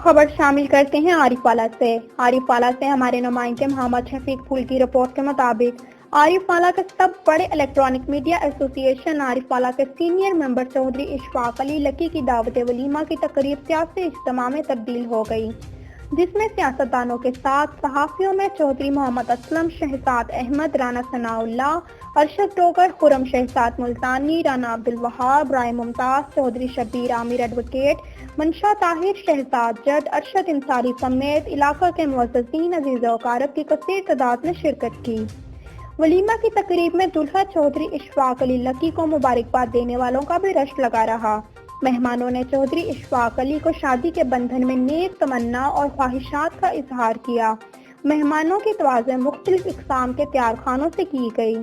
خبر شامل کرتے ہیں عارف والا سے ہمارے نمائندے محمد شفیق پھول کی رپورٹ کے مطابق عارف والا کے سب بڑے الیکٹرانک میڈیا ایسوسی ایشن عارف والا کے سینئر ممبر چودھری اشفاق علی لکی کی دعوت ولیمہ کی تقریب سیاسی اجتماع میں تبدیل ہو گئی، جس میں سیاستدانوں کے ساتھ صحافیوں میں چودھری محمد اسلم، شہزاد احمد، رانا ثناء اللہ، ارشد ڈوگر، خرم شہزاد ملتانی، رانا عبدالوہاب، رائے ممتاز، چودھری شبیر عامر ایڈوکیٹ، منشا طاہر، شہزاد جٹ، ارشد انصاری سمیت علاقہ کے معززین، عزیز و اقارب کی کثیر تعداد نے شرکت کی۔ ولیمہ کی تقریب میں دلہا چودھری اشفاق علی لکی کو مبارکباد دینے والوں کا بھی رش لگا رہا۔ مہمانوں نے چودھری اشفاق علی کو شادی کے بندھن میں نیک تمنا اور خواہشات کا اظہار کیا۔ مہمانوں کی توازن مختلف اقسام کے تیار خانوں سے کی گئی۔